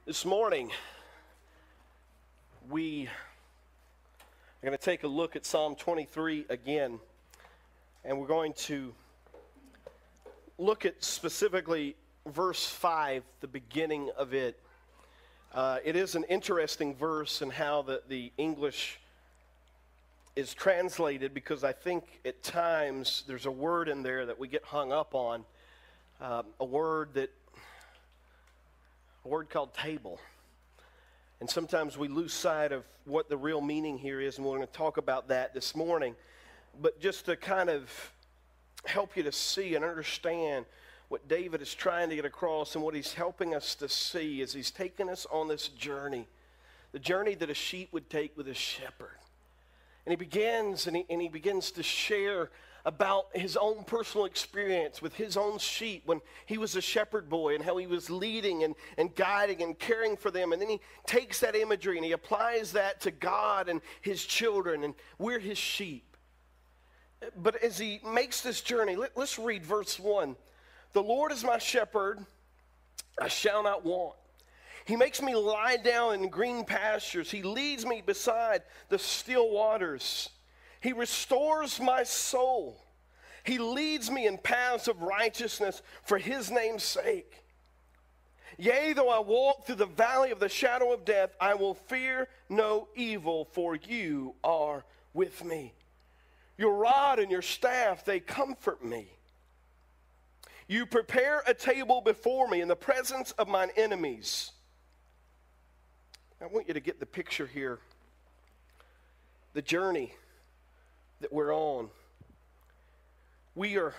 This morning, we are going to take a look at Psalm 23 again, and we're going to look at specifically verse 5, the beginning of it. It is an interesting verse in how the English is translated, because I think at times there's a word in there that we get hung up on, a word called table. And sometimes we lose sight of what the real meaning here is, and we're going to talk about that this morning. But just to kind of help you to see and understand what David is trying to get across and what he's helping us to see as he's taking us on this journey, the journey that a sheep would take with a shepherd. And he begins to share about his own personal experience with his own sheep when he was a shepherd boy, and how he was leading and guiding and caring for them. And then he takes that imagery and he applies that to God and his children, and we're his sheep. But as he makes this journey, let's read verse 1. The Lord is my shepherd, I shall not want. He makes me lie down in green pastures. He leads me beside the still waters. He restores my soul. He leads me in paths of righteousness for his name's sake. Yea, though I walk through the valley of the shadow of death, I will fear no evil, for you are with me. Your rod and your staff, they comfort me. You prepare a table before me in the presence of mine enemies. I want you to get the picture here. The journey that we're on. We are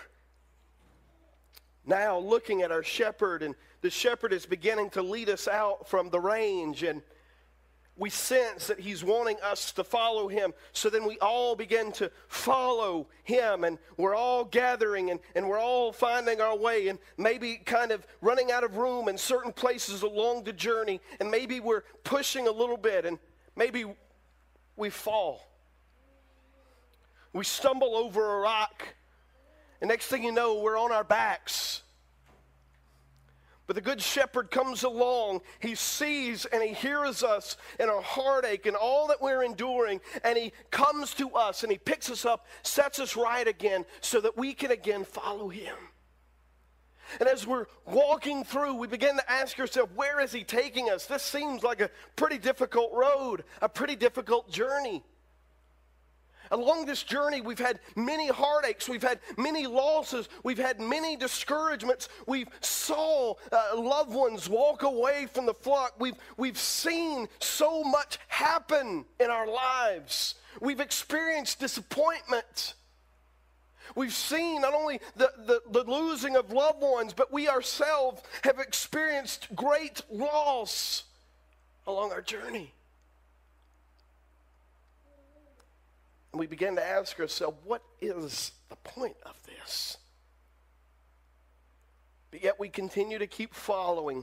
now looking at our shepherd, and the shepherd is beginning to lead us out from the range, and we sense that he's wanting us to follow him. So then we all begin to follow him, and we're all gathering, and we're all finding our way, and maybe kind of running out of room in certain places along the journey, and maybe we're pushing a little bit, and maybe we fall. We stumble over a rock, and next thing you know, we're on our backs. But the good shepherd comes along, he sees and he hears us in our heartache and all that we're enduring, and he comes to us and he picks us up, sets us right again, so that we can again follow him. And as we're walking through, we begin to ask ourselves, where is he taking us? This seems like a pretty difficult road, a pretty difficult journey. Along this journey, we've had many heartaches, we've had many losses, we've had many discouragements, we've saw loved ones walk away from the flock, we've seen so much happen in our lives. We've experienced disappointment. We've seen not only the losing of loved ones, but we ourselves have experienced great loss along our journey. We begin to ask ourselves, what is the point of this? But yet we continue to keep following,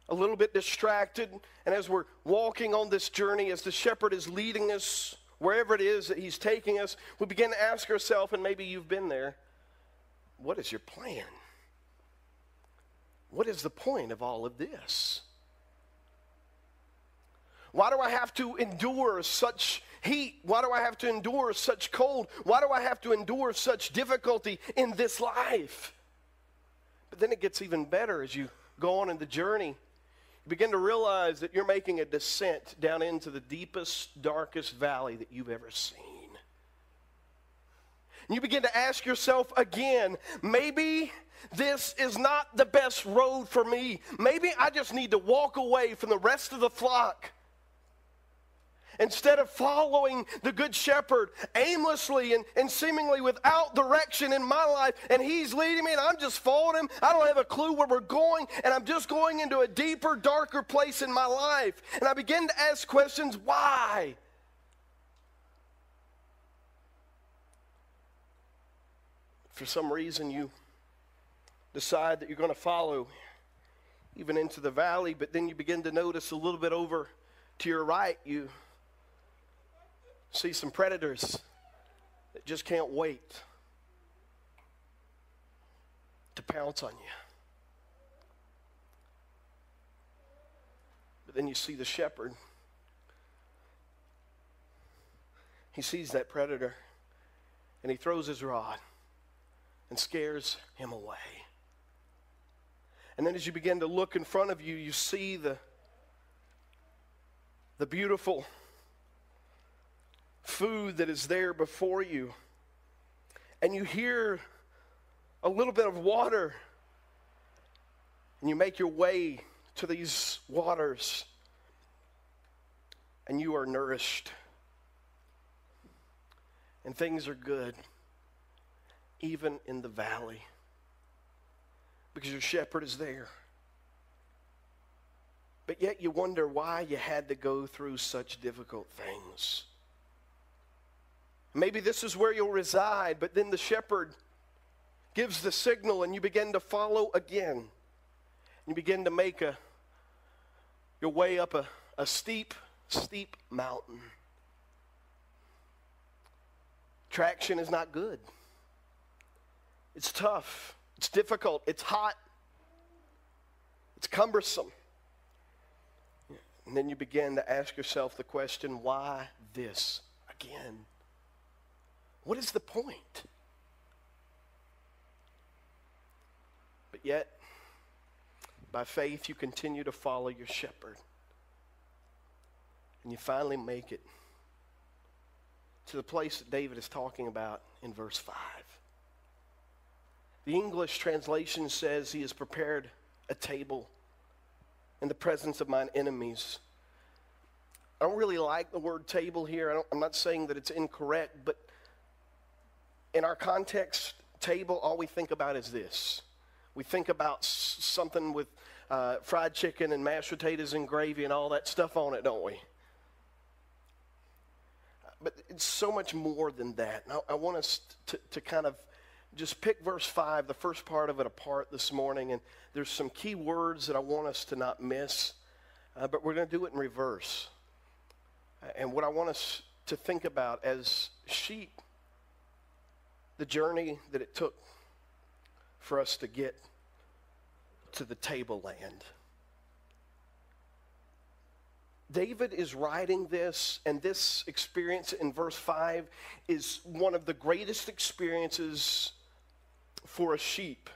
a little bit distracted. And as we're walking on this journey, as the shepherd is leading us wherever it is that he's taking us, we begin to ask ourselves, and maybe you've been there, what is your plan? What is the point of all of this? Why do I have to endure such heat? Why do I have to endure such cold? Why do I have to endure such difficulty in this life? But then it gets even better as you go on in the journey. You begin to realize that you're making a descent down into the deepest, darkest valley that you've ever seen. And you begin to ask yourself again, maybe this is not the best road for me. Maybe I just need to walk away from the rest of the flock. Instead of following the good shepherd aimlessly and seemingly without direction in my life, and he's leading me and I'm just following him, I don't have a clue where we're going, and I'm just going into a deeper, darker place in my life. And I begin to ask questions, why? For some reason you decide that you're going to follow even into the valley, but then you begin to notice a little bit over to your right, you see some predators that just can't wait to pounce on you. then you see the shepherd. He sees that predator, and he throws his rod and scares him away. And then as you begin to look in front of you, you see the beautiful food that is there before you. And you hear a little bit of water, and you make your way to these waters, and you are nourished. And things are good, even in the valley, because your shepherd is there. But yet you wonder why you had to go through such difficult things. Maybe this is where you'll reside, but then the shepherd gives the signal and you begin to follow again. You begin to make your way up a steep mountain. Traction is not good. It's tough. It's difficult. It's hot. It's cumbersome. And then you begin to ask yourself the question, why this again? What is the point? But yet, by faith, you continue to follow your shepherd. And you finally make it to the place that David is talking about in verse 5. The English translation says, he has prepared a table in the presence of mine enemies. I don't really like the word table here. I'm not saying that it's incorrect, but in our context, table, all we think about is this. We think about something with fried chicken and mashed potatoes and gravy and all that stuff on it, don't we? But it's so much more than that. And I want us to kind of just pick verse 5, the first part of it, apart this morning. And there's some key words that I want us to not miss. But we're going to do it in reverse. And what I want us to think about as sheep, the journey that it took for us to get to the tableland. David is writing this, and this experience in verse 5 is one of the greatest experiences for a sheep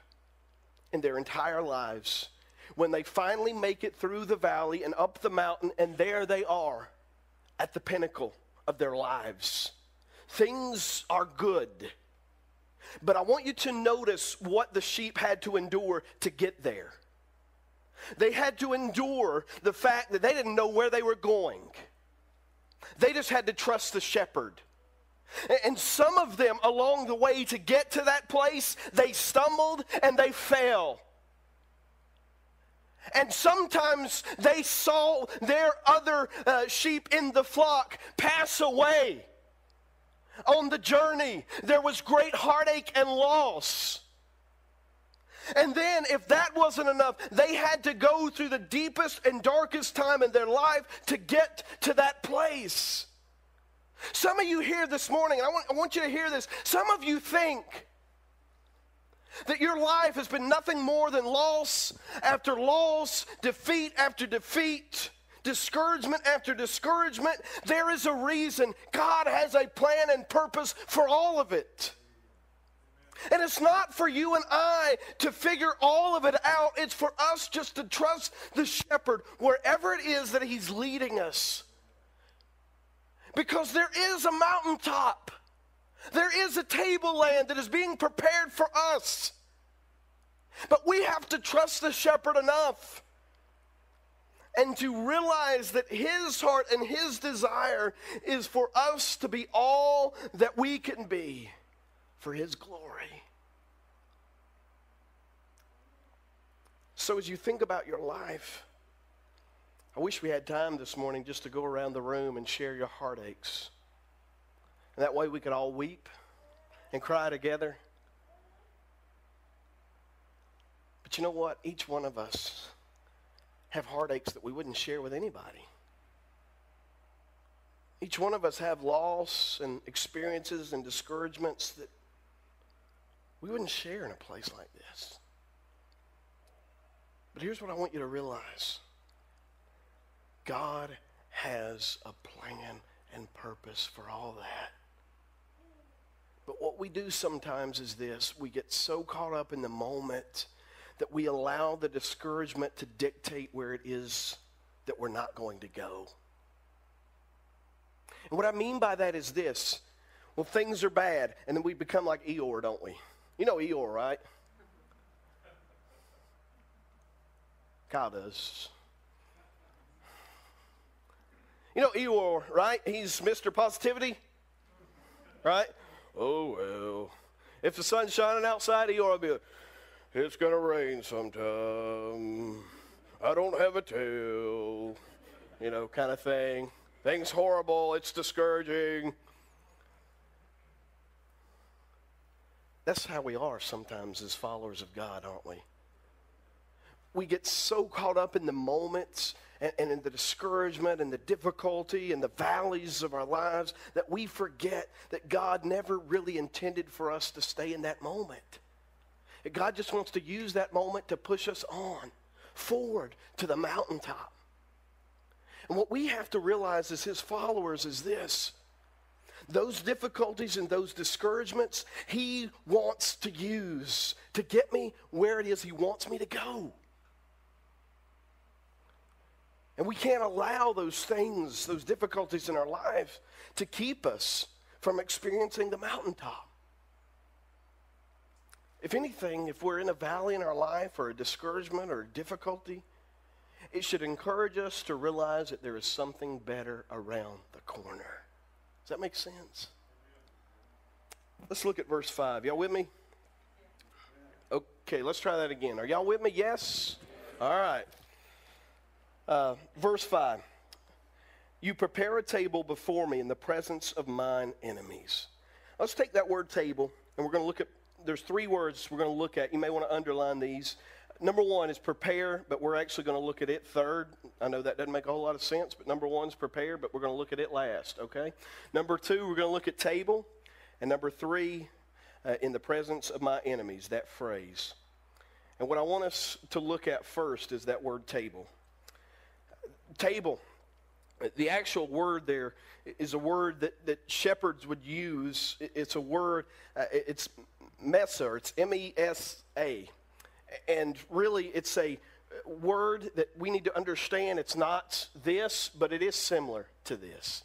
in their entire lives. When they finally make it through the valley and up the mountain, and there they are at the pinnacle of their lives. Things are good. But I want you to notice what the sheep had to endure to get there. They had to endure the fact that they didn't know where they were going. They just had to trust the shepherd. And some of them along the way to get to that place, they stumbled and they fell. And sometimes they saw their other sheep in the flock pass away. On the journey, there was great heartache and loss. And then, if that wasn't enough, they had to go through the deepest and darkest time in their life to get to that place. Some of you here this morning, and I want you to hear this, some of you think that your life has been nothing more than loss after loss, defeat after defeat, discouragement after discouragement. There is a reason. God has a plan and purpose for all of it. And it's not for you and I to figure all of it out. It's for us just to trust the shepherd wherever it is that he's leading us. Because there is a mountaintop. There is a tableland that is being prepared for us. But we have to trust the shepherd enough and to realize that his heart and his desire is for us to be all that we can be for his glory. So as you think about your life, I wish we had time this morning just to go around the room and share your heartaches. And that way we could all weep and cry together. But you know what? Each one of us have heartaches that we wouldn't share with anybody. Each one of us have loss and experiences and discouragements that we wouldn't share in a place like this. But here's what I want you to realize. God has a plan and purpose for all that. But what we do sometimes is this: we get so caught up in the moment that we allow the discouragement to dictate where it is that we're not going to go. And what I mean by that is this: well, things are bad, and then we become like Eeyore, don't we? You know Eeyore, right? Kyle does. You know Eeyore, right? He's Mr. Positivity, right? Oh, well, if the sun's shining outside, Eeyore will be like, it's going to rain sometime. I don't have a tail, you know, kind of thing. Things horrible. It's discouraging. That's how we are sometimes as followers of God, aren't we? We get so caught up in the moments and in the discouragement and the difficulty and the valleys of our lives that we forget that God never really intended for us to stay in that moment. That God just wants to use that moment to push us on, forward to the mountaintop. And what we have to realize as his followers is this: those difficulties and those discouragements he wants to use to get me where it is he wants me to go. And we can't allow those things, those difficulties in our lives, to keep us from experiencing the mountaintop. If anything, if we're in a valley in our life or a discouragement or a difficulty, it should encourage us to realize that there is something better around the corner. Does that make sense? Let's look at verse 5. Y'all with me? Okay, let's try that again. Are y'all with me? Yes? All right. Verse 5. You prepare a table before me in the presence of mine enemies. Let's take that word table, and we're going to look at, there's three words we're going to look at. You may want to underline these. Number one is prepare, but we're actually going to look at it third. I know that doesn't make a whole lot of sense, but number one is prepare, but we're going to look at it last, okay? Number two, we're going to look at table. And number three, in the presence of my enemies, that phrase. And what I want us to look at first is that word table. Table. The actual word there is a word that shepherds would use. It's a word, it's mesa, or it's M-E-S-A. And really, it's a word that we need to understand. It's not this, but it is similar to this.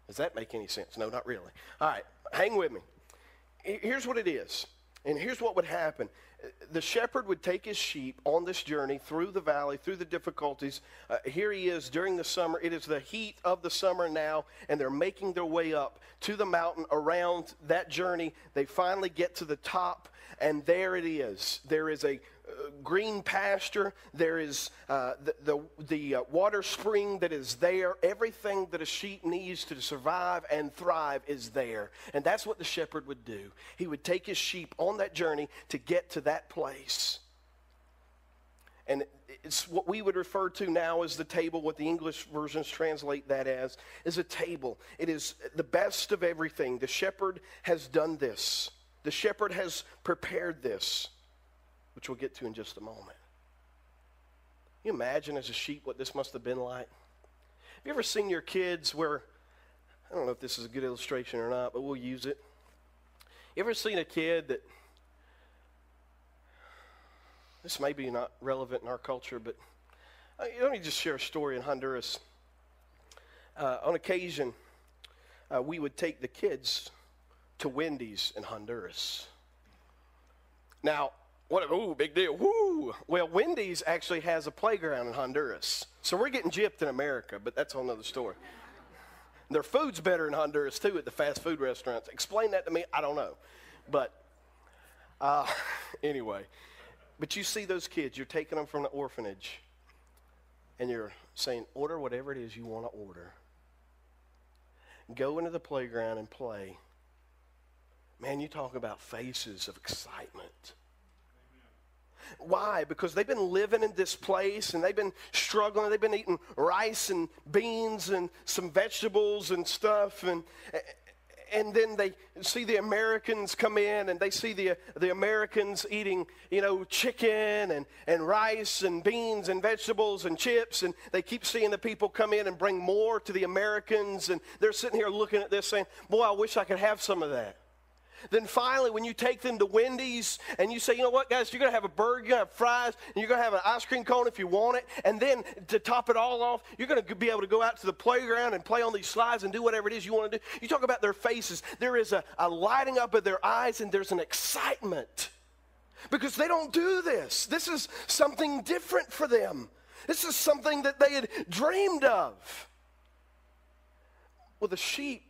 Does that make any sense? No, not really. All right, hang with me. Here's what it is, and here's what would happen. The shepherd would take his sheep on this journey through the valley, through the difficulties. Here he is during the summer. It is the heat of the summer now, and they're making their way up to the mountain around that journey. They finally get to the top, and there it is. There is a green pasture. There is the water spring that is there. Everything that a sheep needs to survive and thrive is there. And that's what the shepherd would do. He would take his sheep on that journey to get to that place. And it's what we would refer to now as the table. What the English versions translate that as is a table. It is the best of everything. The shepherd has done this. The shepherd has prepared this, which we'll get to in just a moment. Can you imagine as a sheep what this must have been like? Have you ever seen your kids where, I don't know if this is a good illustration or not, but we'll use it. You ever seen a kid that, this may be not relevant in our culture, but let me just share a story in Honduras. On occasion, we would take the kids to Wendy's in Honduras. Now, big deal. Woo! Well, Wendy's actually has a playground in Honduras. So we're getting gypped in America, but that's a whole nother story. Their food's better in Honduras, too, at the fast food restaurants. Explain that to me. I don't know. But anyway, but you see those kids. You're taking them from the orphanage, and you're saying, order whatever it is you want to order. Go into the playground and play. Man, you talk about faces of excitement. Why? Because they've been living in this place and they've been struggling. They've been eating rice and beans and some vegetables and stuff. And then they see the Americans come in, and they see the Americans eating, chicken and rice and beans and vegetables and chips. And they keep seeing the people come in and bring more to the Americans. And they're sitting here looking at this saying, boy, I wish I could have some of that. Then finally, when you take them to Wendy's and you say, you know what, guys, you're going to have a burger, you're going to have fries, and you're going to have an ice cream cone if you want it. And then to top it all off, you're going to be able to go out to the playground and play on these slides and do whatever it is you want to do. You talk about their faces. There is a lighting up of their eyes, and there's an excitement because they don't do this. This is something different for them. This is something that they had dreamed of. Well, the sheep,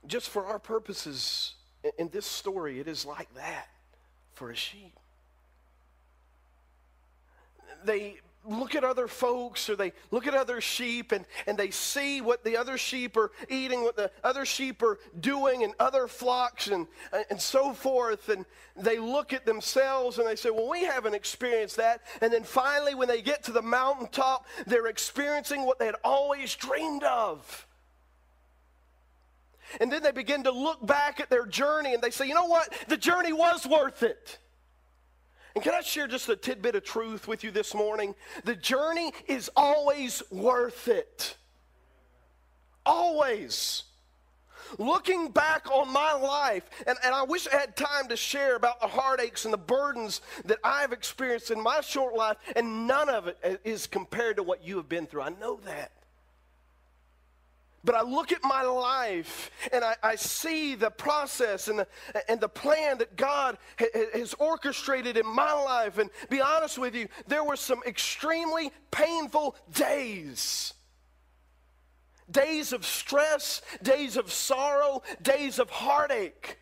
just for our purposes, in this story, it is like that for a sheep. They look at other folks, or they look at other sheep, and they see what the other sheep are eating, what the other sheep are doing, and other flocks, and so forth. And they look at themselves, and they say, well, we haven't experienced that. And then finally, when they get to the mountaintop, they're experiencing what they had always dreamed of. And then they begin to look back at their journey, and they say, you know what? The journey was worth it. And can I share just a tidbit of truth with you this morning? The journey is always worth it. Always. Looking back on my life, and I wish I had time to share about the heartaches and the burdens that I've experienced in my short life, and none of it is compared to what you have been through. I know that. But I look at my life, and I see the process and the plan that God has orchestrated in my life. And be honest with you, there were some extremely painful days. Days of stress, days of sorrow, days of heartache.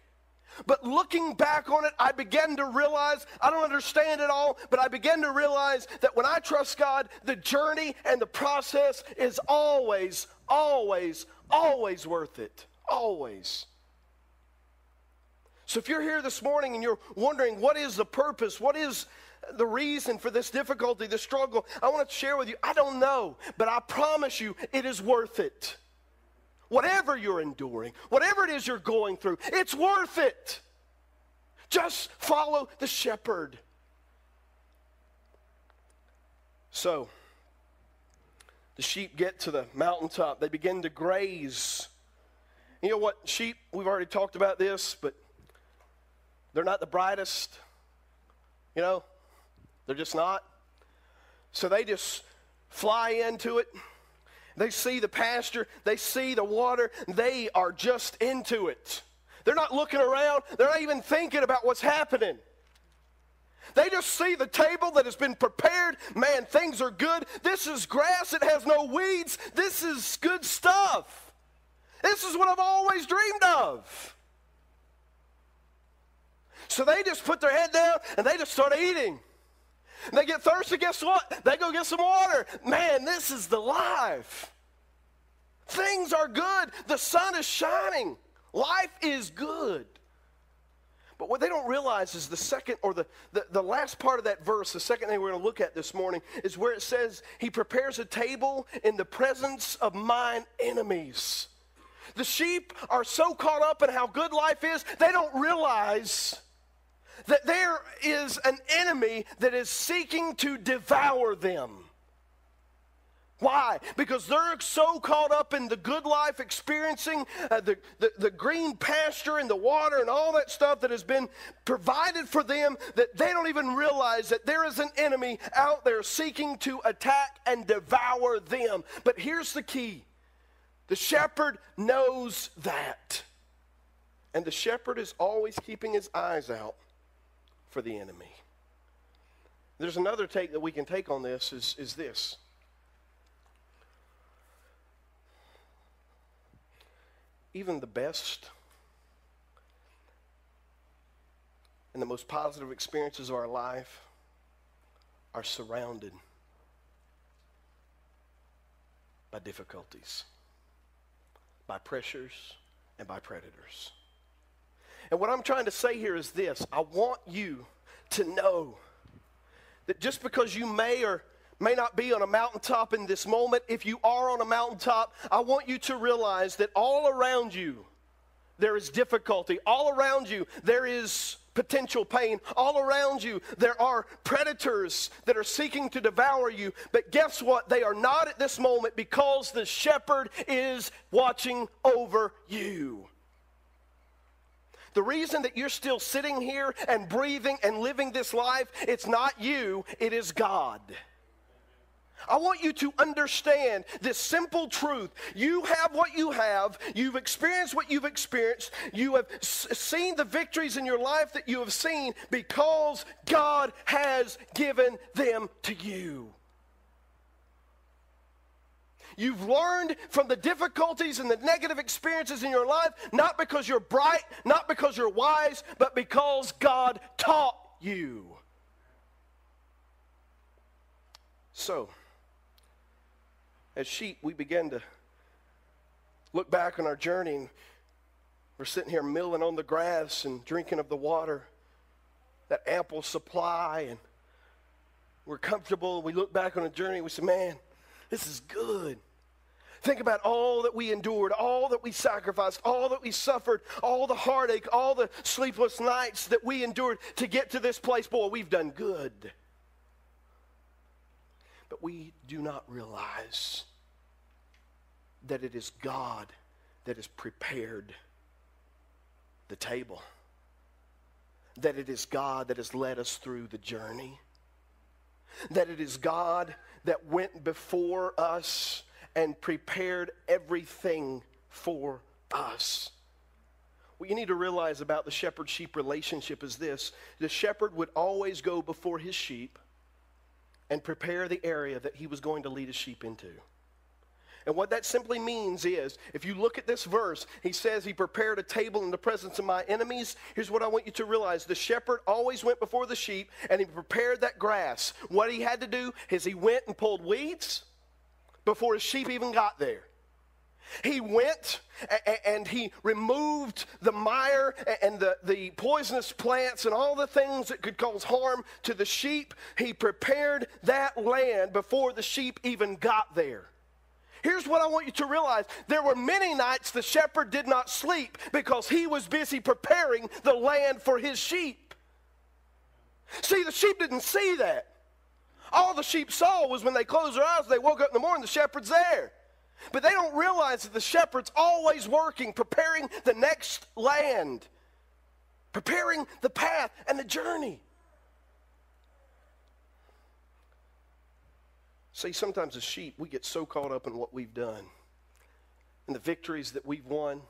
But looking back on it, I began to realize, I don't understand it all, but I began to realize that when I trust God, the journey and the process is always, always, always worth it. Always. So if you're here this morning and you're wondering, what is the purpose? What is the reason for this difficulty, this struggle? I want to share with you, I don't know, but I promise you, it is worth it. Whatever you're enduring, whatever it is you're going through, it's worth it. Just follow the shepherd. So, the sheep get to the mountaintop. They begin to graze. You know what? Sheep, we've already talked about this, but they're not the brightest. They're just not. So they just fly into it. They see the pasture, they see the water, they are just into it. They're not looking around, they're not even thinking about what's happening. They just see the table that has been prepared. Man, things are good. This is grass, it has no weeds. This is good stuff. This is what I've always dreamed of. So they just put their head down and they just start eating. They get thirsty, guess what? They go get some water. Man, this is the life. Things are good. The sun is shining. Life is good. But what they don't realize is the second, or the last part of that verse, the second thing we're going to look at this morning, is where it says, he prepares a table in the presence of mine enemies. The sheep are so caught up in how good life is, they don't realize that there is an enemy that is seeking to devour them. Why? Because they're so caught up in the good life, experiencing the green pasture and the water and all that stuff that has been provided for them, that they don't even realize that there is an enemy out there seeking to attack and devour them. But here's the key. The shepherd knows that. And the shepherd is always keeping his eyes out for the enemy. There's another take that we can take on this is this. Even the best and the most positive experiences of our life are surrounded by difficulties, by pressures, and by predators. And what I'm trying to say here is this. I want you to know that just because you may or may not be on a mountaintop in this moment. If you are on a mountaintop, I want you to realize that all around you there is difficulty. All around you there is potential pain. All around you there are predators that are seeking to devour you. But guess what? They are not at this moment, because the shepherd is watching over you. The reason that you're still sitting here and breathing and living this life, it's not you, it is God. I want you to understand this simple truth. You have what you have. You've experienced what you've experienced. You have seen the victories in your life that you have seen because God has given them to you. You've learned from the difficulties and the negative experiences in your life, not because you're bright, not because you're wise, but because God taught you. So, as sheep, we begin to look back on our journey, and we're sitting here milling on the grass and drinking of the water, that ample supply, and we're comfortable. We look back on the journey and we say, man, this is good. Think about all that we endured, all that we sacrificed, all that we suffered, all the heartache, all the sleepless nights that we endured to get to this place. Boy, we've done good. But we do not realize that it is God that has prepared the table. That it is God that has led us through the journey. That it is God that went before us and prepared everything for us. What you need to realize about the shepherd-sheep relationship is this. The shepherd would always go before his sheep and prepare the area that he was going to lead his sheep into. And what that simply means is, if you look at this verse, he says he prepared a table in the presence of my enemies. Here's what I want you to realize. The shepherd always went before the sheep and he prepared that grass. What he had to do is he went and pulled weeds before his sheep even got there. He went and he removed the mire and the poisonous plants and all the things that could cause harm to the sheep. He prepared that land before the sheep even got there. Here's what I want you to realize. There were many nights the shepherd did not sleep because he was busy preparing the land for his sheep. See, the sheep didn't see that. All the sheep saw was when they closed their eyes, they woke up in the morning, the shepherd's there. But they don't realize that the shepherd's always working, preparing the next land, preparing the path and the journey. See, sometimes as sheep, we get so caught up in what we've done, and the victories that we've won,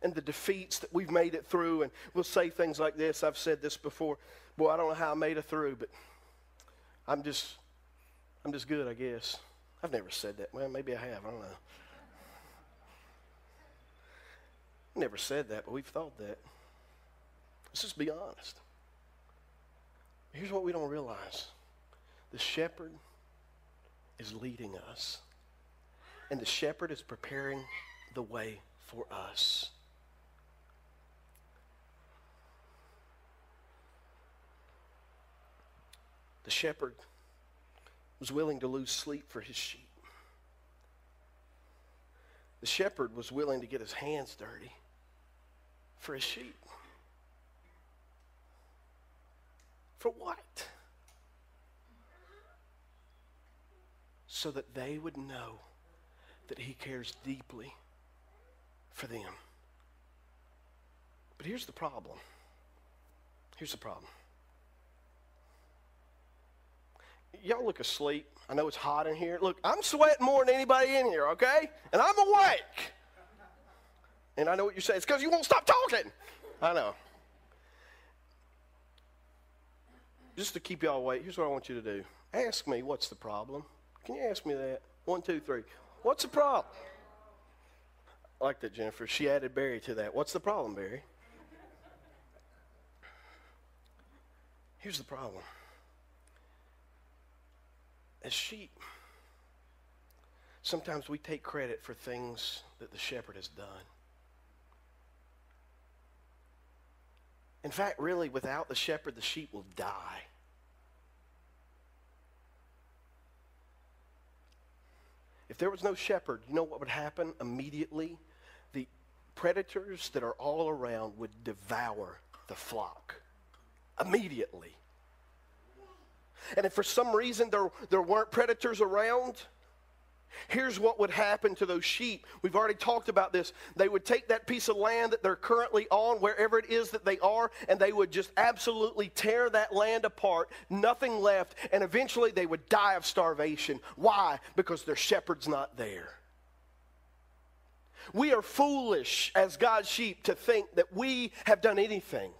and the defeats that we've made it through, and we'll say things like this. I've said this before. Boy, I don't know how I made it through, but I'm just good, I guess. I've never said that. Well, maybe I have. I don't know. Never said that, but we've thought that. Let's just be honest. Here's what we don't realize. The shepherd is leading us, and the shepherd is preparing the way for us. The shepherd was willing to lose sleep for his sheep. The shepherd was willing to get his hands dirty for his sheep. For what? So that they would know that he cares deeply for them. But here's the problem. Here's the problem. Y'all look asleep. I know it's hot in here. Look, I'm sweating more than anybody in here, okay? And I'm awake. And I know what you're saying. It's because you won't stop talking. I know. Just to keep y'all awake, here's what I want you to do. Ask me, what's the problem? Can you ask me that? 1, 2, 3. What's the problem? I like that, Jennifer. She added Barry to that. What's the problem, Barry? Here's the problem. As sheep, sometimes we take credit for things that the shepherd has done. In fact, really, without the shepherd, the sheep will die. If there was no shepherd, you know what would happen immediately? The predators that are all around would devour the flock immediately. And if for some reason there weren't predators around, here's what would happen to those sheep. We've already talked about this. They would take that piece of land that they're currently on, wherever it is that they are, and they would just absolutely tear that land apart, nothing left, and eventually they would die of starvation. Why? Because their shepherd's not there. We are foolish as God's sheep to think that we have done anything.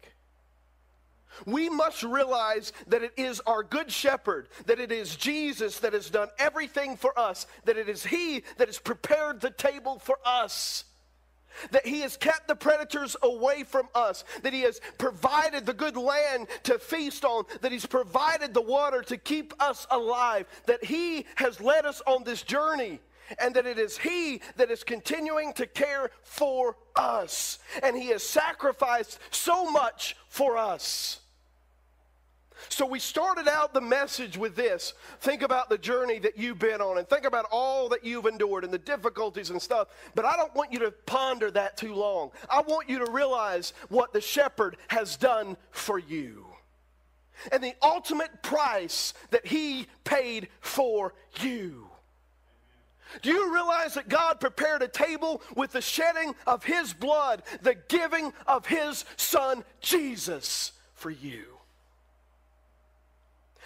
We must realize that it is our good shepherd, that it is Jesus that has done everything for us, that it is he that has prepared the table for us, that he has kept the predators away from us, that he has provided the good land to feast on, that he's provided the water to keep us alive, that he has led us on this journey, and that it is he that is continuing to care for us, and he has sacrificed so much for us. So we started out the message with this. Think about the journey that you've been on and think about all that you've endured and the difficulties and stuff. But I don't want you to ponder that too long. I want you to realize what the shepherd has done for you and the ultimate price that he paid for you. Do you realize that God prepared a table with the shedding of his blood, the giving of his son Jesus for you?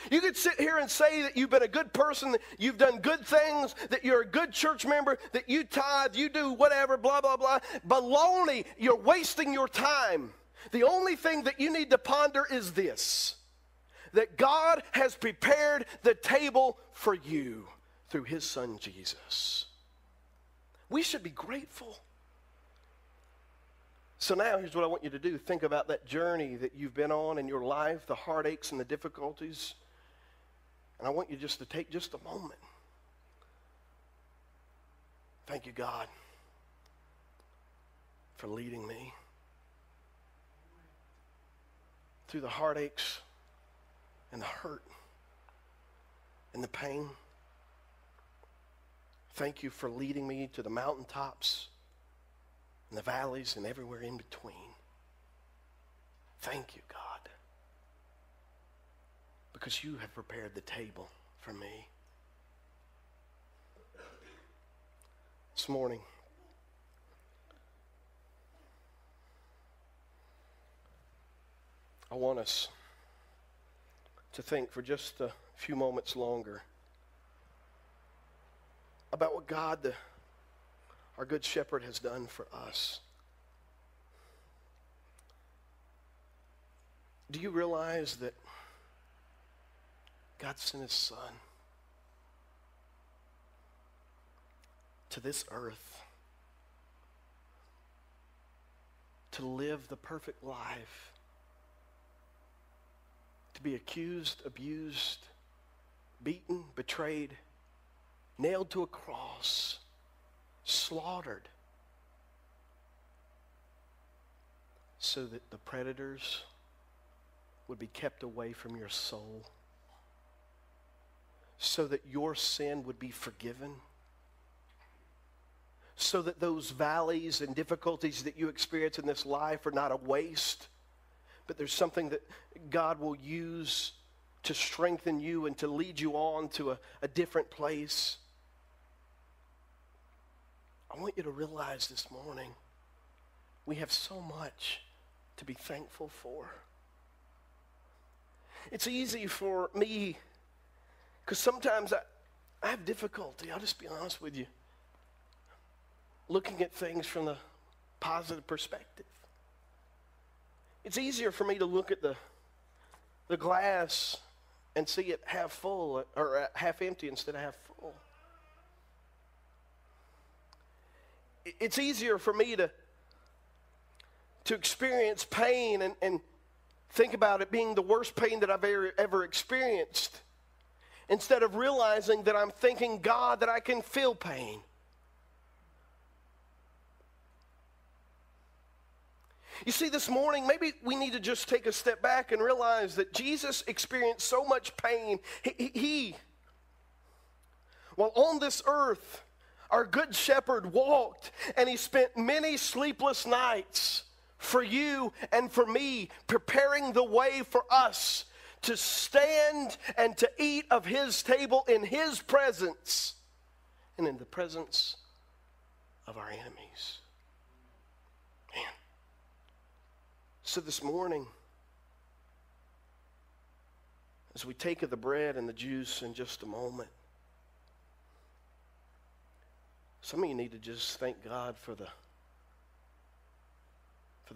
You could sit here and say that you've been a good person, that you've done good things, that you're a good church member, that you tithe, you do whatever, blah, blah, blah. Baloney, you're wasting your time. The only thing that you need to ponder is this, that God has prepared the table for you through his son Jesus. We should be grateful. So now here's what I want you to do. Think about that journey that you've been on in your life, the heartaches and the difficulties. And I want you just to take just a moment. Thank you, God, for leading me through the heartaches and the hurt and the pain. Thank you for leading me to the mountaintops and the valleys and everywhere in between. Thank you, God, because you have prepared the table for me. This morning, I want us to think for just a few moments longer about what God, our good shepherd, has done for us. Do you realize that God sent his son to this earth to live the perfect life, to be accused, abused, beaten, betrayed, nailed to a cross, slaughtered, so that the predators would be kept away from your soul, so that your sin would be forgiven, so that those valleys and difficulties that you experience in this life are not a waste, but there's something that God will use to strengthen you and to lead you on to a different place. I want you to realize this morning, we have so much to be thankful for. It's easy for me, because sometimes I have difficulty, I'll just be honest with you, looking at things from the positive perspective. It's easier for me to look at the glass and see it half full or half empty instead of half full. It's easier for me to experience pain and think about it being the worst pain that I've ever experienced, instead of realizing that I'm thanking God that I can feel pain. You see, this morning, maybe we need to just take a step back and realize that Jesus experienced so much pain. He while on this earth, Our good shepherd walked, and he spent many sleepless nights for you and for me, preparing the way for us to stand and to eat of his table in his presence and in the presence of our enemies. Man. So this morning, as we take of the bread and the juice in just a moment, some of you need to just thank God for the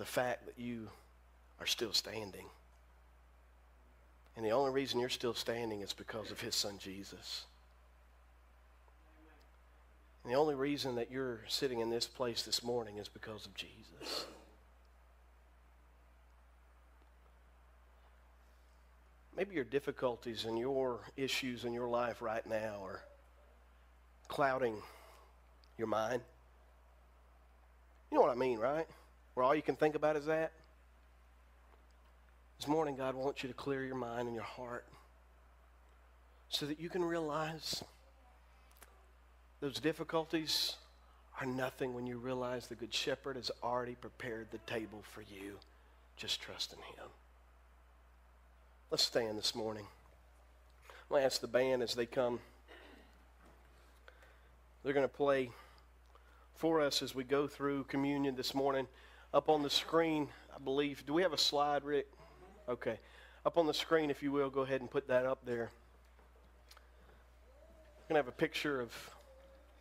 fact that you are still standing. And the only reason you're still standing is because of his son Jesus. And the only reason that you're sitting in this place this morning is because of Jesus. Maybe your difficulties and your issues in your life right now are clouding your mind. You know what I mean, right? Where all you can think about is that. This morning, God wants you to clear your mind and your heart so that you can realize those difficulties are nothing when you realize the Good Shepherd has already prepared the table for you. Just trust in him. Let's stand this morning. I'm going to ask the band as they come. They're going to play for us as we go through communion this morning. Up on the screen, I believe. Do we have a slide, Rick? Okay. Up on the screen, if you will, go ahead and put that up there. We're going to have a picture of,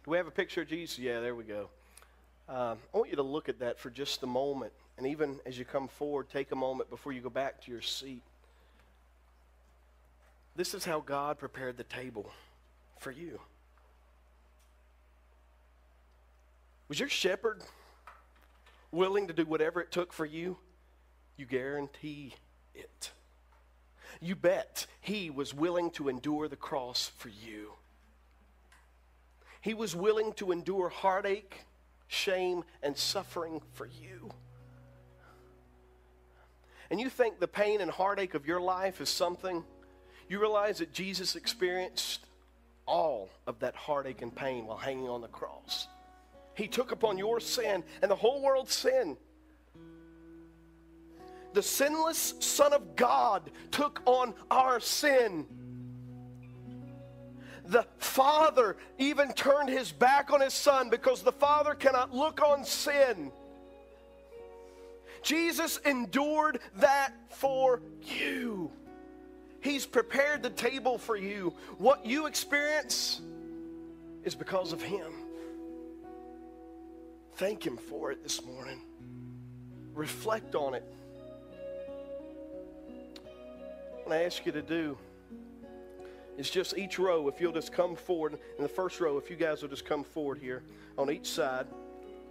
do we have a picture of Jesus? Yeah, there we go. I want you to look at that for just a moment. And even as you come forward, take a moment before you go back to your seat. This is how God prepared the table for you. Was your shepherd willing to do whatever it took for you? You guarantee it. You bet he was willing to endure the cross for you. He was willing to endure heartache, shame, and suffering for you. And you think the pain and heartache of your life is something, you realize that Jesus experienced all of that heartache and pain while hanging on the cross. He took upon your sin and the whole world's sin. The sinless Son of God took on our sin. The Father even turned his back on his Son because the Father cannot look on sin. Jesus endured that for you. He's prepared the table for you. What you experience is because of him. Thank him for it this morning. Reflect on it. What I ask you to do is just each row, if you'll just come forward. In the first row, if you guys will just come forward here on each side.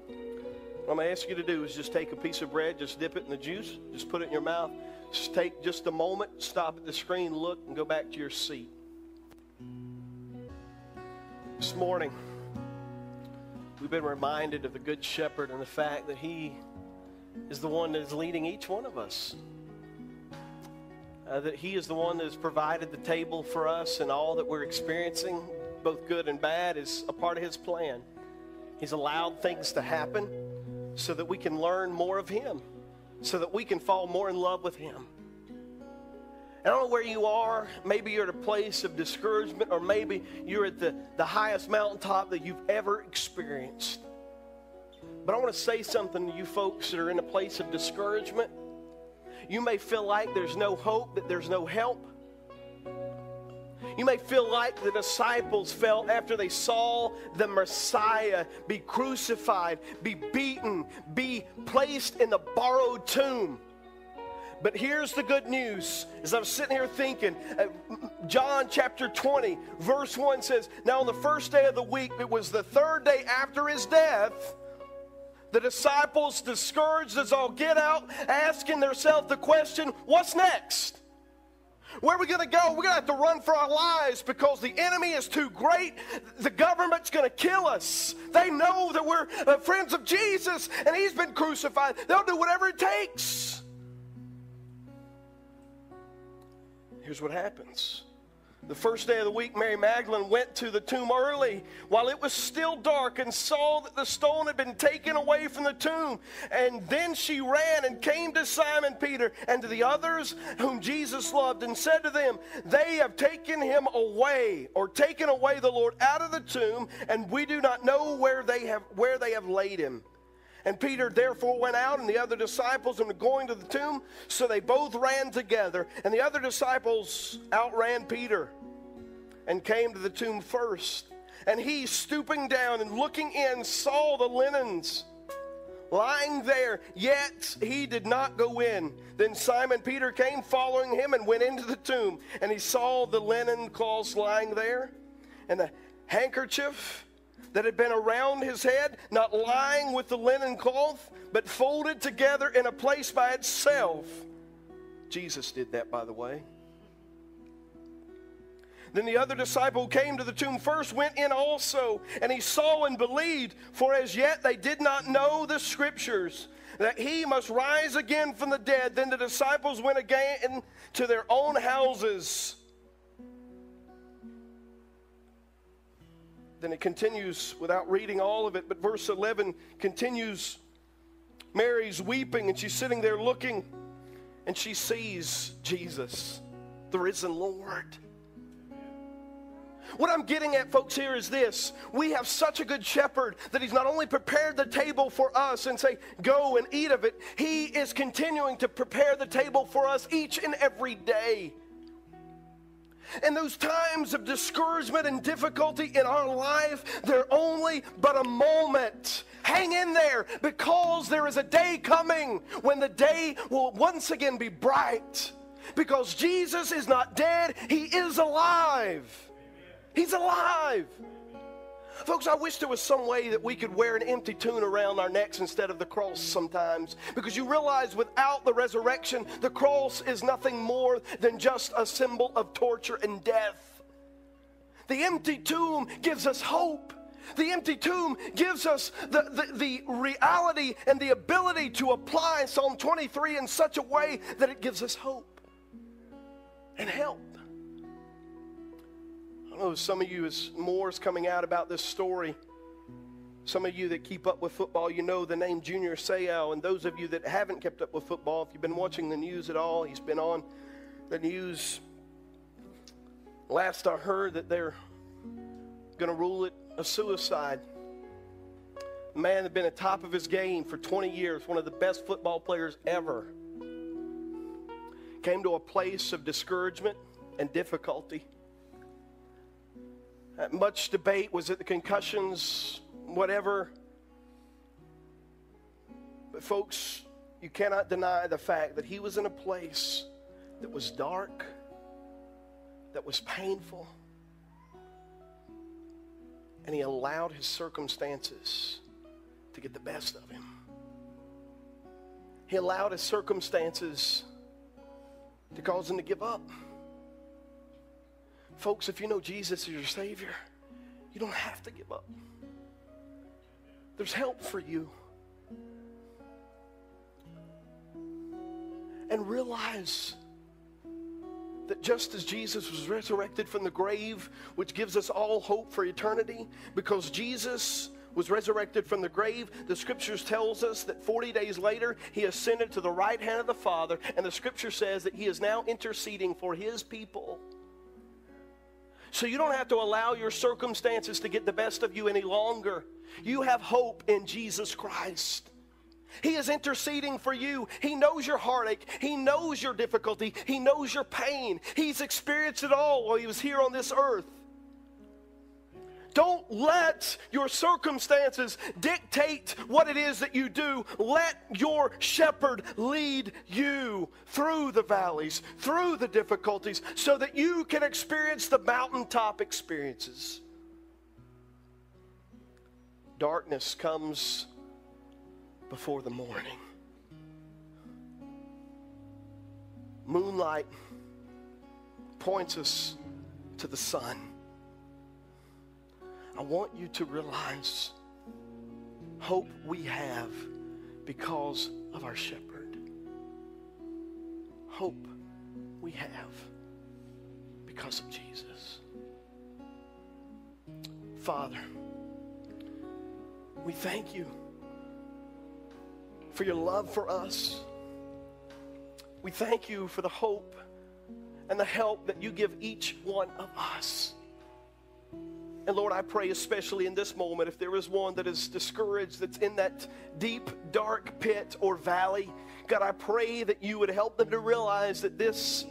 What I'm going to ask you to do is just take a piece of bread, just dip it in the juice, just put it in your mouth. Just take just a moment, stop at the screen, look, and go back to your seat. This morning, we've been reminded of the Good Shepherd and the fact that he is the one that is leading each one of us. That he is the one that has provided the table for us, and all that we're experiencing, both good and bad, is a part of his plan. He's allowed things to happen so that we can learn more of him, so that we can fall more in love with him. I don't know where you are. Maybe you're at a place of discouragement, or maybe you're at the highest mountaintop that you've ever experienced. But I want to say something to you folks that are in a place of discouragement. You may feel like there's no hope, that there's no help. You may feel like the disciples felt after they saw the Messiah be crucified, be beaten, be placed in the borrowed tomb. But here's the good news. As I was sitting here thinking, John chapter 20, verse 1 says, now on the first day of the week, it was the third day after his death, the disciples, discouraged as all get out, asking themselves the question, what's next? Where are we going to go? We're going to have to run for our lives because the enemy is too great. The government's going to kill us. They know that we're friends of Jesus and he's been crucified. They'll do whatever it takes. Here's what happens. The first day of the week, Mary Magdalene went to the tomb early while it was still dark and saw that the stone had been taken away from the tomb. And then she ran and came to Simon Peter and to the others whom Jesus loved and said to them, "They have taken him away," or taken away the Lord out of the tomb, and we do not know where they have laid him. And Peter therefore went out, and the other disciples, and were going to the tomb. So they both ran together. And the other disciples outran Peter and came to the tomb first. And he, stooping down and looking in, saw the linens lying there, yet he did not go in. Then Simon Peter came following him and went into the tomb. And he saw the linen cloths lying there, and the handkerchief that had been around his head, not lying with the linen cloth, but folded together in a place by itself. Jesus did that, by the way. Then the other disciple who came to the tomb first went in also, and he saw and believed, for as yet they did not know the scriptures, that he must rise again from the dead. Then the disciples went again to their own houses. Then it continues without reading all of it, but verse 11 continues. Mary's weeping, and she's sitting there looking, and she sees Jesus, the risen Lord. What I'm getting at, folks, here is this. We have such a good shepherd that he's not only prepared the table for us and say, go and eat of it, he is continuing to prepare the table for us each and every day. In those times of discouragement and difficulty in our life, they're only but a moment. Hang in there, because there is a day coming when the day will once again be bright. Because Jesus is not dead, he is alive. He's alive. Folks, I wish there was some way that we could wear an empty tune around our necks instead of the cross sometimes. Because you realize without the resurrection, the cross is nothing more than just a symbol of torture and death. The empty tomb gives us hope. The empty tomb gives us the reality and the ability to apply Psalm 23 in such a way that it gives us hope and help. I know some of you, as more is coming out about this story, some of you that keep up with football, you know the name Junior Seau. And those of you that haven't kept up with football, if you've been watching the news at all, he's been on the news. Last I heard that they're going to rule it a suicide. A man had been at the top of his game for 20 years, one of the best football players ever. Came to a place of discouragement and difficulty. Much debate, was it the concussions, whatever. But folks, you cannot deny the fact that he was in a place that was dark, that was painful, and he allowed his circumstances to get the best of him. He allowed his circumstances to cause him to give up. Folks, if you know Jesus is your Savior, you don't have to give up. There's help for you. And realize that just as Jesus was resurrected from the grave, which gives us all hope for eternity, because Jesus was resurrected from the grave, the scriptures tells us that 40 days later, he ascended to the right hand of the Father, and the scripture says that he is now interceding for his people. So you don't have to allow your circumstances to get the best of you any longer. You have hope in Jesus Christ. He is interceding for you. He knows your heartache. He knows your difficulty. He knows your pain. He's experienced it all while he was here on this earth. Don't let your circumstances dictate what it is that you do. Let your shepherd lead you through the valleys, through the difficulties, so that you can experience the mountaintop experiences. Darkness comes before the morning. Moonlight points us to the sun. I want you to realize hope we have because of our shepherd. Hope we have because of Jesus. Father, we thank you for your love for us. We thank you for the hope and the help that you give each one of us. And Lord, I pray especially in this moment, if there is one that is discouraged, that's in that deep, dark pit or valley, God, I pray that you would help them to realize that this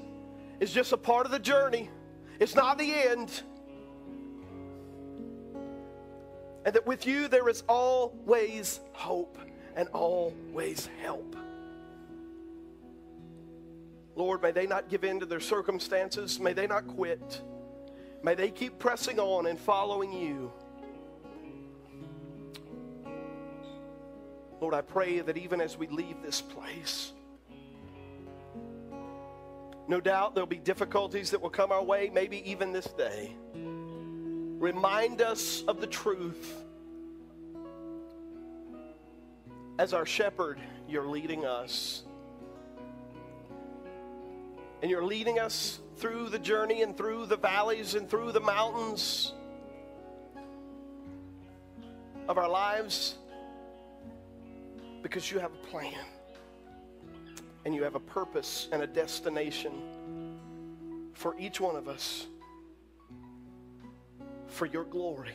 is just a part of the journey. It's not the end. And that with you there is always hope and always help. Lord, may they not give in to their circumstances. May they not quit. May they keep pressing on and following you. Lord, I pray that even as we leave this place, no doubt there'll be difficulties that will come our way, maybe even this day. Remind us of the truth. As our shepherd, you're leading us. And you're leading us through the journey and through the valleys and through the mountains of our lives because you have a plan and you have a purpose and a destination for each one of us for your glory.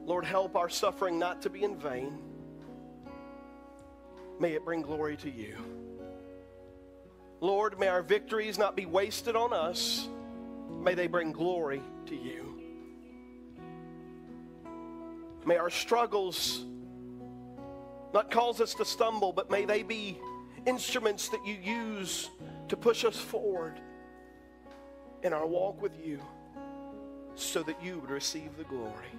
Lord, help our suffering not to be in vain. May it bring glory to you. Lord, may our victories not be wasted on us. May they bring glory to you. May our struggles not cause us to stumble, but may they be instruments that you use to push us forward in our walk with you so that you would receive the glory.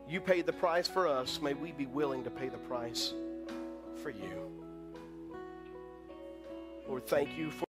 You paid the price for us. May we be willing to pay the price for you. Lord, thank you for